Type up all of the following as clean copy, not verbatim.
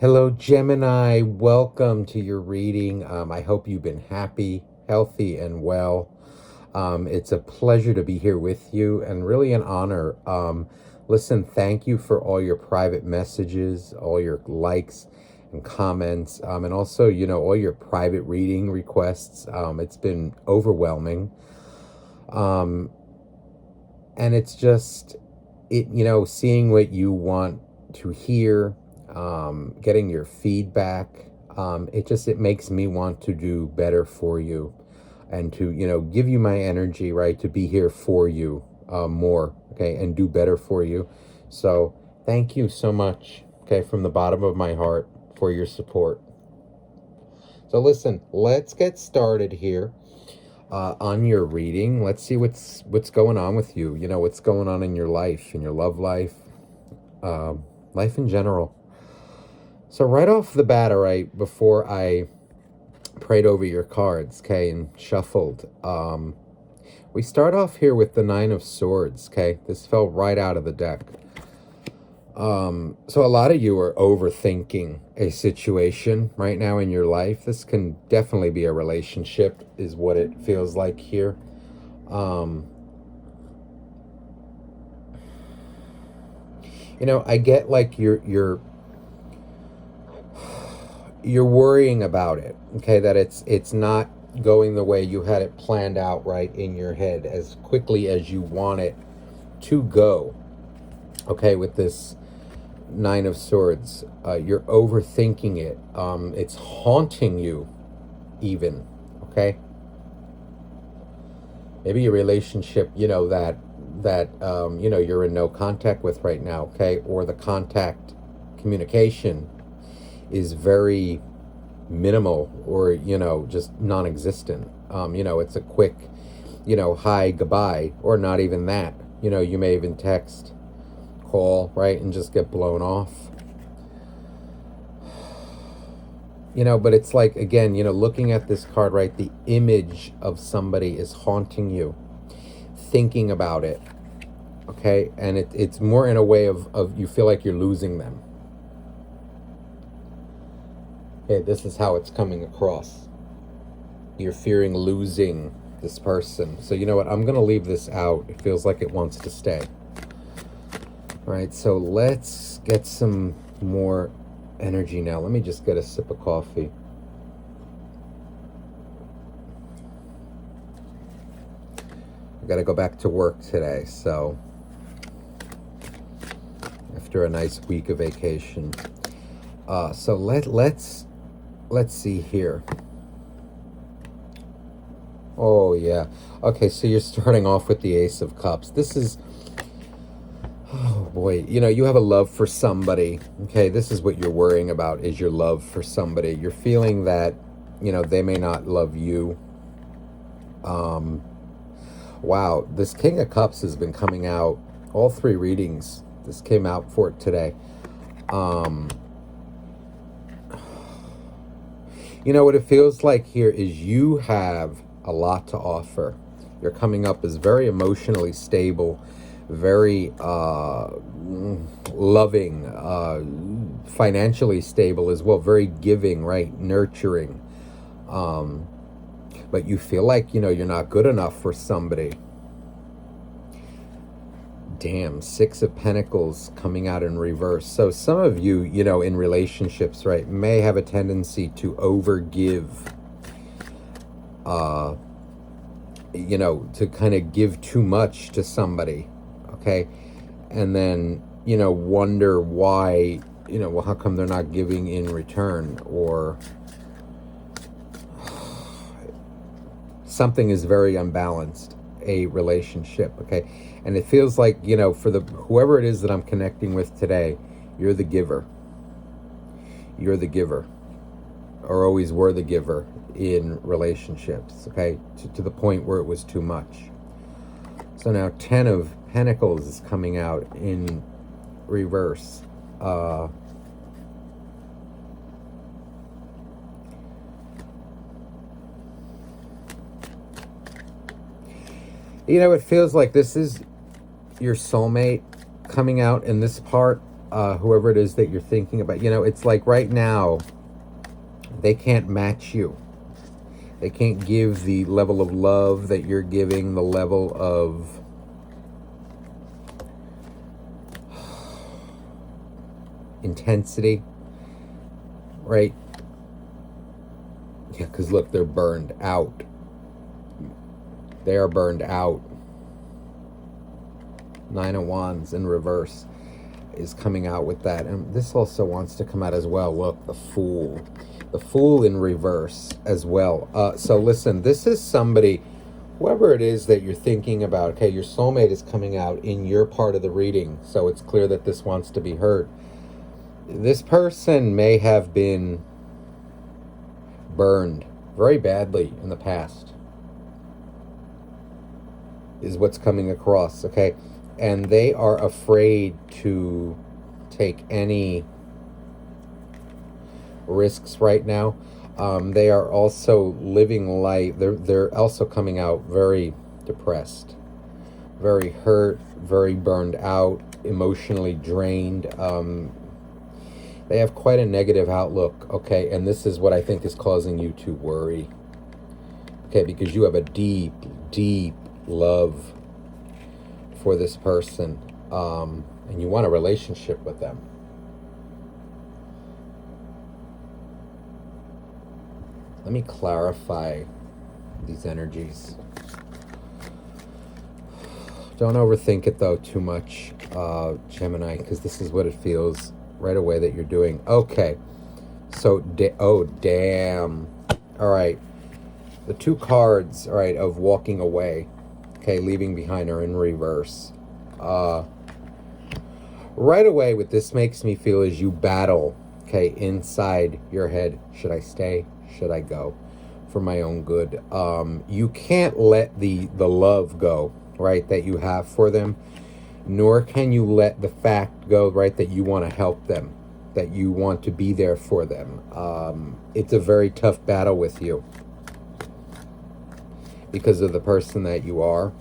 Hello, Gemini. Welcome to your reading. I hope you've been happy, healthy, and well. It's a pleasure to be here with you and really an honor. Listen, thank you for all your private messages, all your likes and comments, and also, all your private reading requests. It's been overwhelming. Um, and it's just, seeing what you want to hear, getting your feedback. It makes me want to do better for you and to, give you my energy, right? To be here for you, more, okay, and do better for you. So thank you so much, okay, from the bottom of my heart for your support. So listen, let's get started here. On your reading, let's see what's going on with you. What's going on in your life, in your love life, life in general. So right off the bat, all right, before I prayed over your cards, okay, and shuffled, we start off here with the Nine of Swords, okay? This fell right out of the deck. So a lot of you are overthinking a situation right now in your life. This can definitely be a relationship, is what it feels like here. I get like you're worrying about it, okay, that it's not going the way you had it planned out right in your head as quickly as you want it to go, okay, with this Nine of Swords. You're overthinking it. It's haunting you even, okay? Maybe a relationship, that you're in no contact with right now, okay? Or the contact communication is very minimal or, just non-existent. It's a quick, hi, goodbye, or not even that. You may even text, call, right, and just get blown off. But it's like, again, looking at this card, right, the image of somebody is haunting you, thinking about it, okay? And it's more in a way of you feel like you're losing them. Okay, this is how it's coming across. You're fearing losing this person. So you know what? I'm going to leave this out. It feels like it wants to stay. All right, so let's get some more energy now. Let me just get a sip of coffee. I got to go back to work today, so after a nice week of vacation. So let's see here. Oh yeah. Okay, so you're starting off with the Ace of Cups. This is, oh boy, you have a love for somebody. Okay, this is what you're worrying about, is your love for somebody. You're feeling that, they may not love you. Wow, this King of Cups has been coming out, all three readings. This came out for it today. What it feels like here is you have a lot to offer. You're coming up as very emotionally stable, very loving, financially stable as well, very giving, right, nurturing. But you feel like, you're not good enough for somebody. Damn, Six of Pentacles coming out in reverse. So some of you, in relationships, right, may have a tendency to overgive, to kind of give too much to somebody, okay? And then, wonder why, well, how come they're not giving in return, or something is very unbalanced, a relationship, okay? And it feels like, for whoever it is that I'm connecting with today, you're the giver. You're the giver, or always were the giver in relationships, okay? To the point where it was too much. So now 10 of Pentacles is coming out in reverse. It feels like this is your soulmate coming out in this part. whoever it is that you're thinking about. It's like right now, they can't match you. They can't give the level of love that you're giving, the level of intensity, right? Yeah, because look, they're burned out. They are burned out. Nine of Wands in reverse is coming out with that. And this also wants to come out as well. Look, the Fool. The Fool in reverse as well. So listen, this is somebody, whoever it is that you're thinking about, okay, your soulmate is coming out in your part of the reading, so it's clear that this wants to be heard. This person may have been burned very badly in the past, is what's coming across, okay? And they are afraid to take any risks right now. They are also living life. They're also coming out very depressed, very hurt, very burned out, emotionally drained. They have quite a negative outlook, okay? And this is what I think is causing you to worry, okay? Because you have a deep, deep love for this person, and you want a relationship with them. Let me clarify these energies. Don't overthink it, though, too much, Gemini, because this is what it feels right away that you're doing. Okay. So, oh, damn. All right. The two cards, all right, of walking away, okay, leaving behind are in reverse. Right away, what this makes me feel is you battle, okay, inside your head. Should I stay? Should I go? For my own good. You can't let the love go, right, that you have for them, nor can you let the fact go, right, that you want to help them, that you want to be there for them. It's a very tough battle with you because of the person that you are.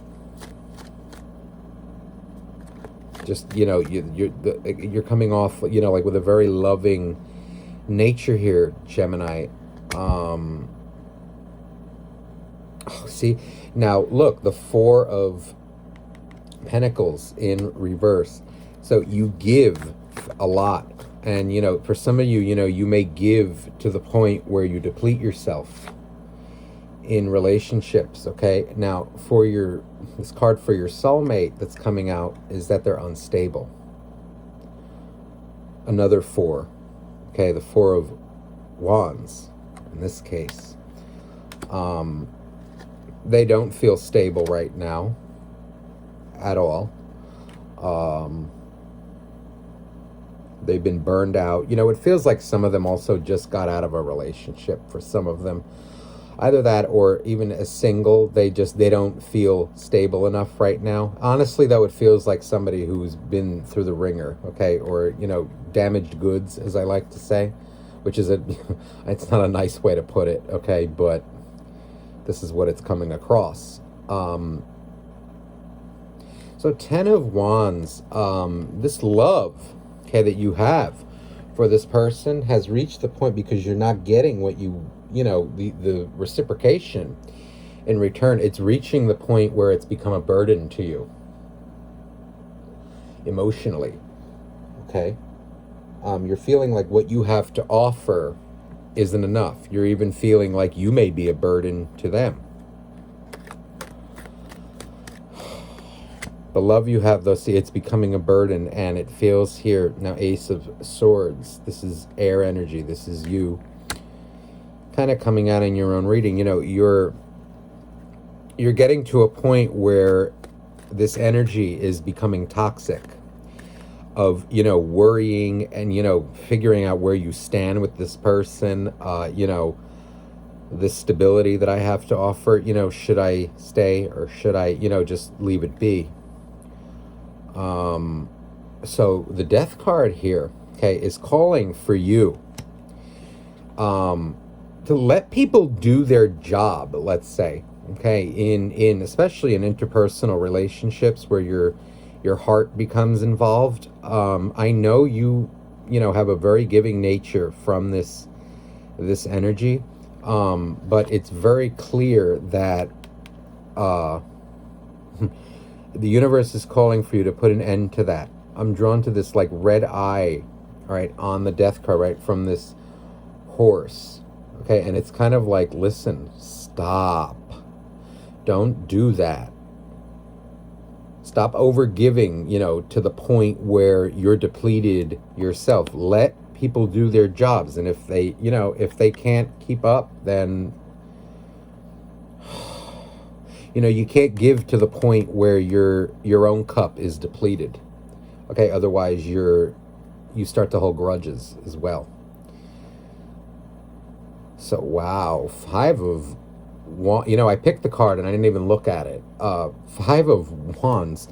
Just, you're coming off, like with a very loving nature here, Gemini. See, now look, the Four of Pentacles in reverse. So you give a lot, and for some of you, you may give to the point where you deplete yourself in relationships. Okay, now for this card for your soulmate that's coming out is that they're unstable. Another four, okay, the Four of Wands in this case. They don't feel stable right now at all. They've been burned out. It feels like some of them also just got out of a relationship. For some of them, either that or even a single, they don't feel stable enough right now. Honestly, though, it feels like somebody who's been through the ringer, okay, or damaged goods, as I like to say, which is it's not a nice way to put it, okay, but this is what it's coming across. So Ten of Wands, this love, okay, that you have for this person has reached the point, because you're not getting what the reciprocation in return. It's reaching the point where it's become a burden to you emotionally, okay? You're feeling like what you have to offer isn't enough. You're even feeling like you may be a burden to them. The love you have, though, see, it's becoming a burden, and it feels here now, Ace of Swords. This is air energy. This is you kind of coming out in your own reading. You're getting to a point where this energy is becoming toxic, of worrying and figuring out where you stand with this person. This stability that I have to offer, should I stay or should I just leave it be? So the Death card here, okay, is calling for you to let people do their job, let's say, okay, in especially in interpersonal relationships where you're your heart becomes involved. I know you have a very giving nature from this energy, but it's very clear that uh, the universe is calling for you to put an end to that. I'm drawn to this like red eye, right, on the death card, right, from this horse. Okay, and it's kind of like, listen, stop. Don't do that. Stop overgiving, to the point where you're depleted yourself. Let people do their jobs, and if they can't keep up, then you can't give to the point where your own cup is depleted. Okay, otherwise you start to hold grudges as well. So wow, Five of Wands. I picked the card and I didn't even look at it. Five of Wands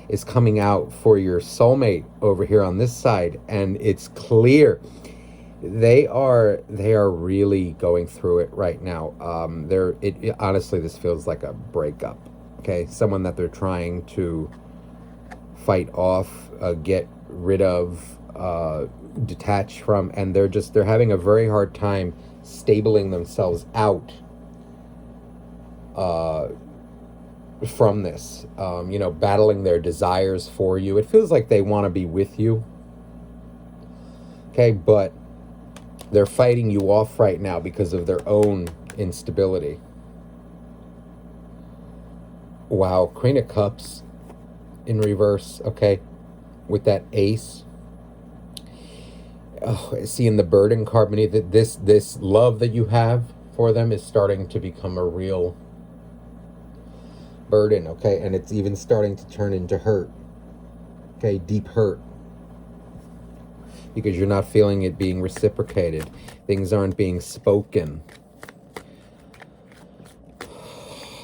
is coming out for your soulmate over here on this side, and it's clear they are really going through it right now. Honestly, this feels like a breakup. Okay, someone that they're trying to fight off, get rid of, detach from, and they're having a very hard time stabling themselves out from this, battling their desires for you. It feels like they want to be with you, okay, but they're fighting you off right now because of their own instability. Wow, Queen of Cups in reverse, okay, with that ace. Oh, seeing the burden card beneath it, this love that you have for them is starting to become a real burden, okay, and it's even starting to turn into hurt, okay, deep hurt, because you're not feeling it being reciprocated. Things aren't being spoken.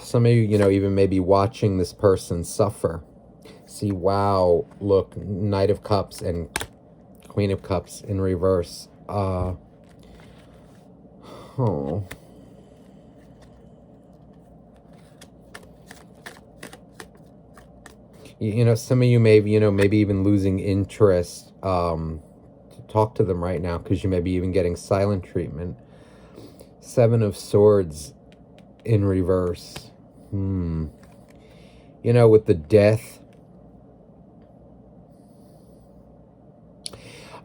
Some of you, even maybe watching this person suffer. See, wow, look, Knight of Cups and Queen of Cups in reverse. Oh. Some of you maybe even losing interest to talk to them right now, because you may be even getting silent treatment. Seven of Swords in reverse. With the death,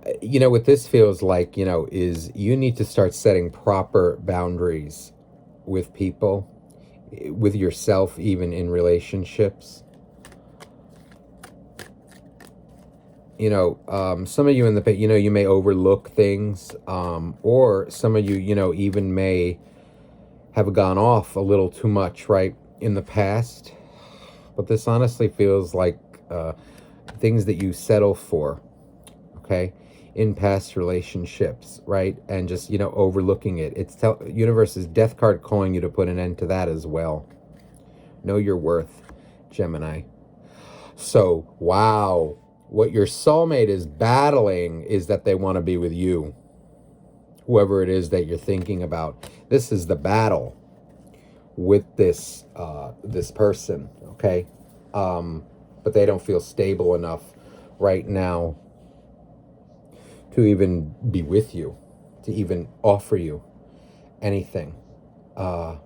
what this feels like, is you need to start setting proper boundaries with people, with yourself, even in relationships. Some of you in the, you may overlook things, or some of you, even may have gone off a little too much, right, in the past. But this honestly feels like things that you settle for, okay, in past relationships, right, and just, overlooking it. It's universe's death card calling you to put an end to that as well. Know your worth, Gemini. So, wow. What your soulmate is battling is that they want to be with you. Whoever it is that you're thinking about. This is the battle with this person, okay? But they don't feel stable enough right now to even be with you, to even offer you anything. God,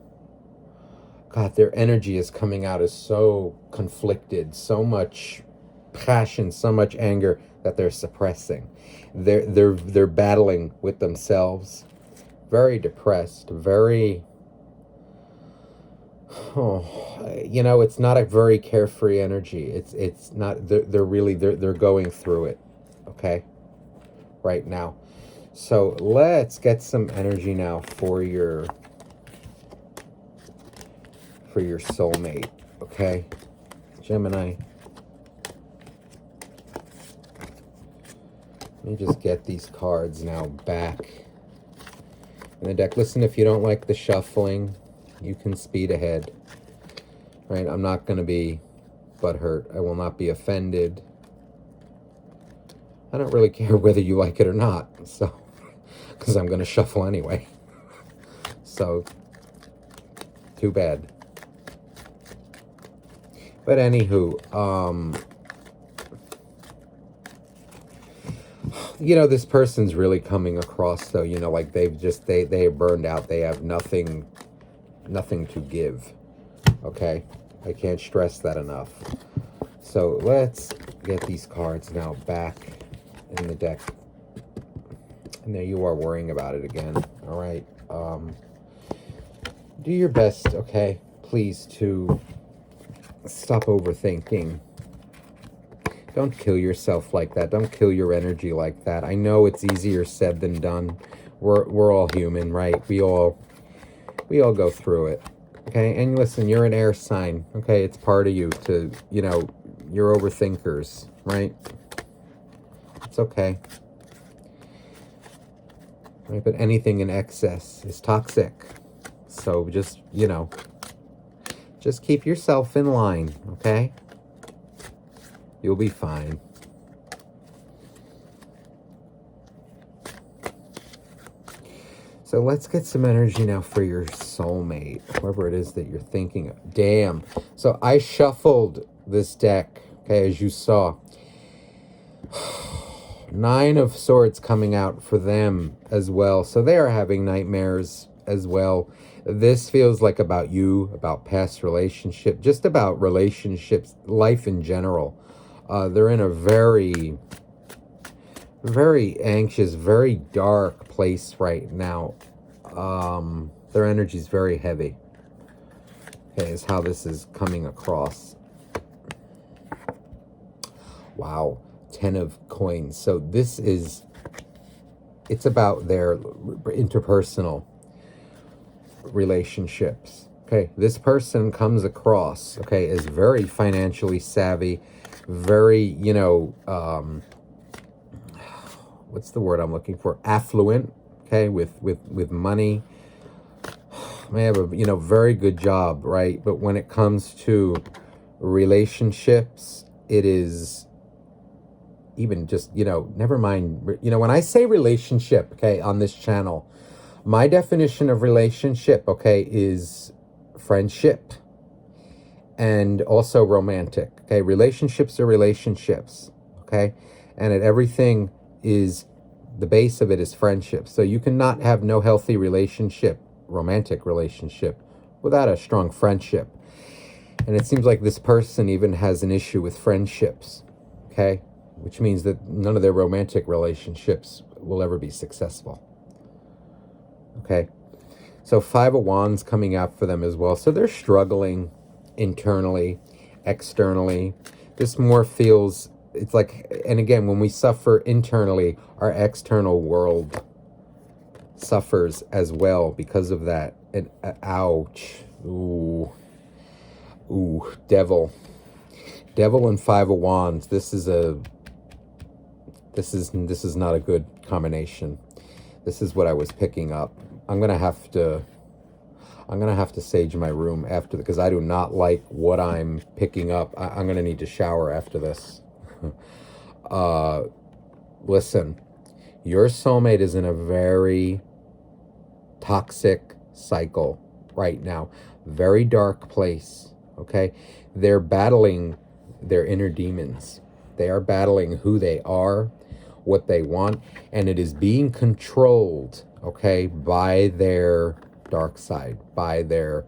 their energy is coming out as so conflicted, so much passion, so much anger that they're suppressing. They're battling with themselves. Very depressed, very it's not a very carefree energy. It's not. They're going through it, okay, right now. So let's get some energy now for your soulmate, okay, Gemini. Let me just get these cards now back in the deck. Listen, if you don't like the shuffling, you can speed ahead. Right? I'm not going to be butthurt. I will not be offended. I don't really care whether you like it or not, so, because I'm going to shuffle anyway. So, too bad. But anywho, This person's really coming across, though, like they are burned out. They have nothing to give. Okay? I can't stress that enough. So let's get these cards now back in the deck. And there you are worrying about it again. All right. Do your best, okay? Please, to stop overthinking. Don't kill yourself like that. Don't kill your energy like that. I know it's easier said than done. We're all human, right? We all go through it. Okay? And listen, you're an air sign. Okay? It's part of you to, you're overthinkers, right? It's okay. Right? But anything in excess is toxic. So just, just keep yourself in line, okay? You'll be fine. So let's get some energy now for your soulmate, whoever it is that you're thinking of. Damn. So I shuffled this deck, okay, as you saw. 9 of Swords coming out for them as well. So they are having nightmares as well. This feels like about you, about past relationship, just about relationships, life in general. They're in a very, very anxious, very dark place right now. Their energy is very heavy. Okay, is how this is coming across. Wow. 10 of coins. So this is, it's about their interpersonal relationships. Okay, this person comes across, okay, is very financially savvy, very, what's the word I'm looking for? Affluent, okay, with money. May have a, very good job, right? But when it comes to relationships, it is even just, never mind, when I say relationship, okay, on this channel, my definition of relationship, okay, is friendship and also romantic, okay? Relationships are relationships, okay? And everything is, the base of it is friendship. So you cannot have no healthy relationship, romantic relationship, without a strong friendship. And it seems like this person even has an issue with friendships, okay? Which means that none of their romantic relationships will ever be successful. Okay, so 5 of Wands coming out for them as well. So they're struggling internally, externally. This more feels, it's like, and again, when we suffer internally, our external world suffers as well because of that. And ouch. Ooh, Devil and 5 of Wands. This is not a good combination. This is what I was picking up. I'm gonna have to sage my room after, because I do not like what I'm picking up. I'm gonna need to shower after this. Listen, your soulmate is in a very toxic cycle right now. Very dark place, okay? They're battling their inner demons. They are battling who they are, what they want, and it is being controlled, okay, by their dark side, by their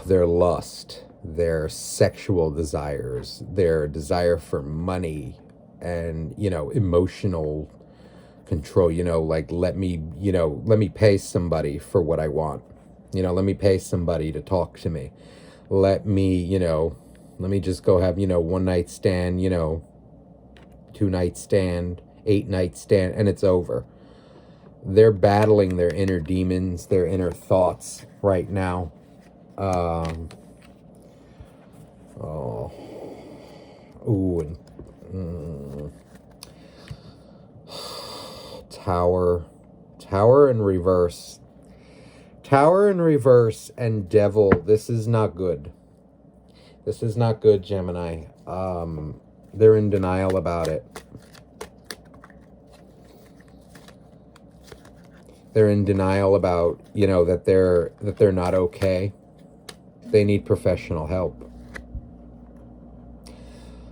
lust, their sexual desires, their desire for money, and, emotional control, like, let me pay somebody for what I want. Let me pay somebody to talk to me. Let me just go have, one night stand, 2-night stand, 8-night stand, and it's over. They're battling their inner demons, their inner thoughts right now. Tower in reverse. Tower in reverse and Devil. This is not good. This is not good, Gemini. They're in denial about it. They're in denial about, that they're not okay. They need professional help.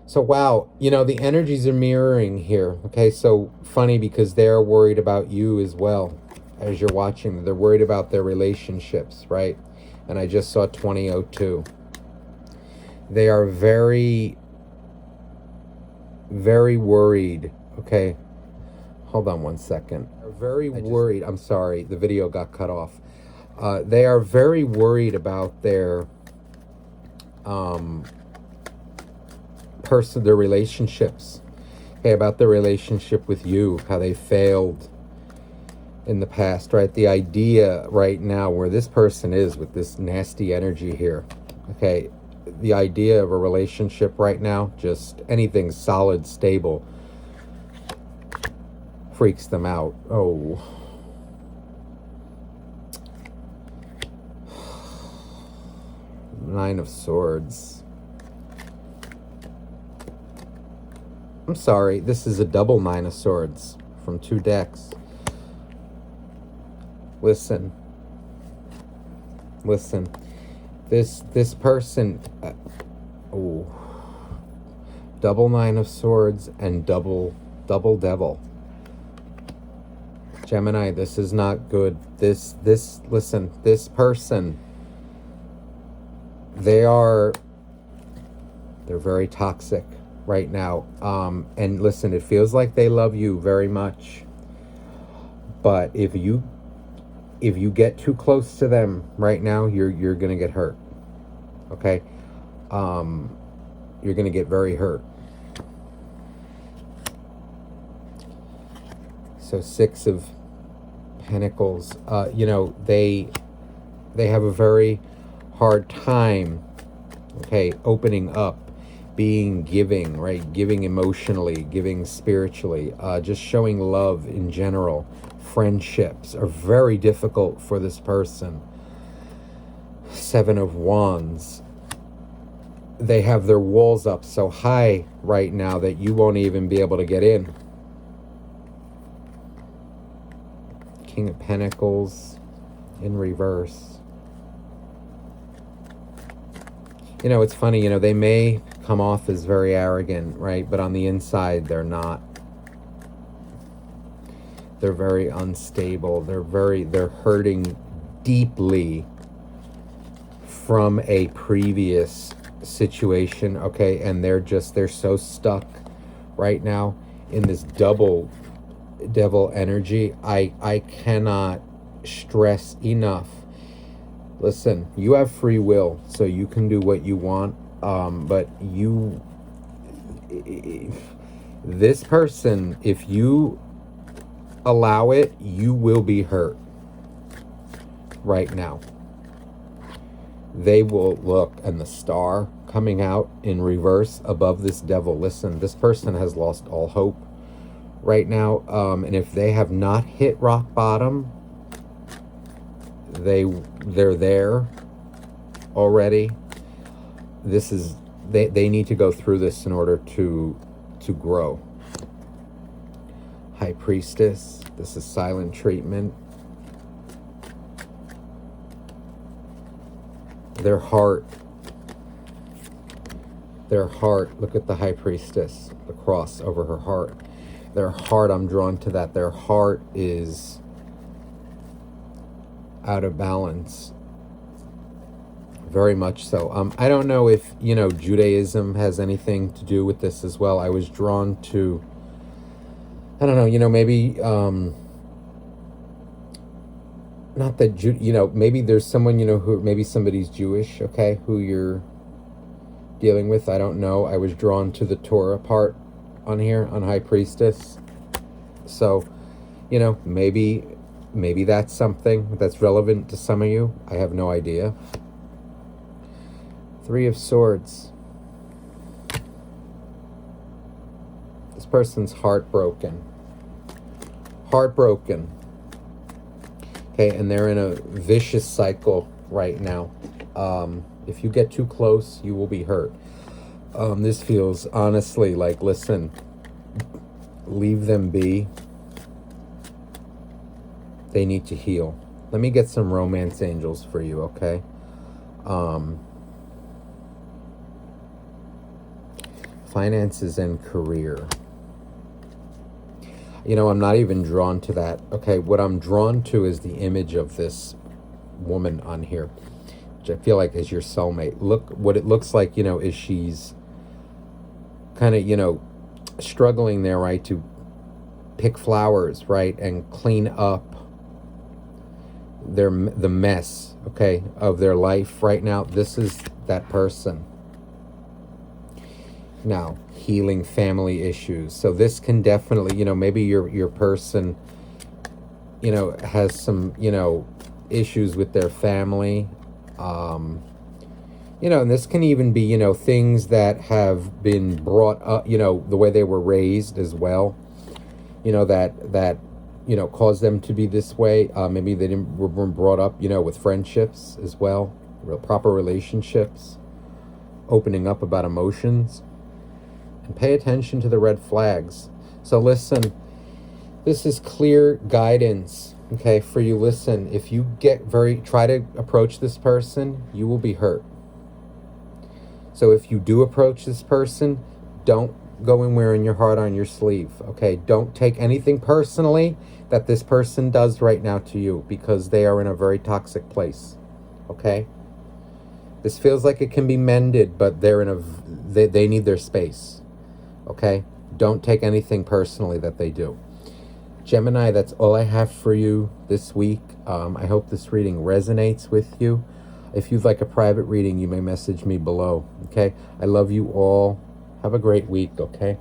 So, wow, the energies are mirroring here. Okay, so funny because they're worried about you as well as you're watching. They're worried about their relationships, right? And I just saw 2002. They are very, very worried. Okay, hold on one second. They're very worried. I'm sorry, the video got cut off. They are very worried about their their relationships. Okay, about their relationship with you, how they failed in the past, right? The idea right now where this person is with this nasty energy here, okay, the idea of a relationship right now, just anything solid, stable, freaks them out. Oh. Nine of Swords. I'm sorry, this is a double Nine of Swords from 2 decks. Listen. This person, double Nine of Swords and double Devil. Gemini, this is not good. Listen, this person, they're very toxic right now. And listen, it feels like they love you very much. But if you get too close to them right now, you're gonna get hurt. Okay? You're gonna get very hurt. So 6 of Pentacles. They have a very hard time, okay, opening up, being giving, right? Giving emotionally, giving spiritually, just showing love in general. Friendships are very difficult for this person. 7 of Wands. They have their walls up so high right now that you won't even be able to get in. King of Pentacles in reverse. It's funny, they may come off as very arrogant, right? But on the inside, they're not. They're very unstable. They're hurting deeply from a previous situation, okay? And they're so stuck right now in this double devil energy. I cannot stress enough. Listen, you have free will, so you can do what you want. But this person, if you allow it, you will be hurt right now. They will look, and the star coming out in reverse above this devil. Listen, this person has lost all hope right now. And if they have not hit rock bottom, they're there already. They need to go through this in order to grow. High Priestess. This is silent treatment. Their heart. Look at the High Priestess, the cross over her heart. Their heart, I'm drawn to that. Their heart is out of balance. Very much so. I don't know if, Judaism has anything to do with this as well. I was drawn to, I don't know, maybe, not that, maybe there's someone, who, maybe somebody's Jewish, okay, who you're dealing with. I don't know. I was drawn to the Torah part on here, on High Priestess. So, maybe that's something that's relevant to some of you. I have no idea. 3 of Swords. This person's heartbroken. Heartbroken. Okay, and they're in a vicious cycle right now. If you get too close, you will be hurt. This feels honestly like, listen, leave them be. They need to heal. Let me get some romance angels for you, okay? 5 finances and career. You know, I'm not even drawn to that. Okay, what I'm drawn to is the image of this woman on here, which I feel like is your soulmate. Look, what it looks like, you know, is she's kind of, you know, struggling there, right, to pick flowers, right, and clean up the mess, okay, of their life right now. This is that person. Now, healing family issues. So this can definitely, you know, maybe your person, you know, has some, you know, issues with their family. You know, and this can even be, you know, things that have been brought up, you know, the way they were raised as well, you know, that you know, caused them to be this way. Maybe they weren't brought up, you know, with friendships as well, proper relationships, opening up about emotions. And pay attention to the red flags. So listen, this is clear guidance, okay, for you. Listen, if you try to approach this person, you will be hurt. So if you do approach this person, don't go in wearing your heart on your sleeve, okay? Don't take anything personally that this person does right now to you, because they are in a very toxic place, okay? This feels like it can be mended, but they need their space. Okay? Don't take anything personally that they do. Gemini, that's all I have for you this week. I hope this reading resonates with you. If you'd like a private reading, you may message me below. Okay? I love you all. Have a great week, okay?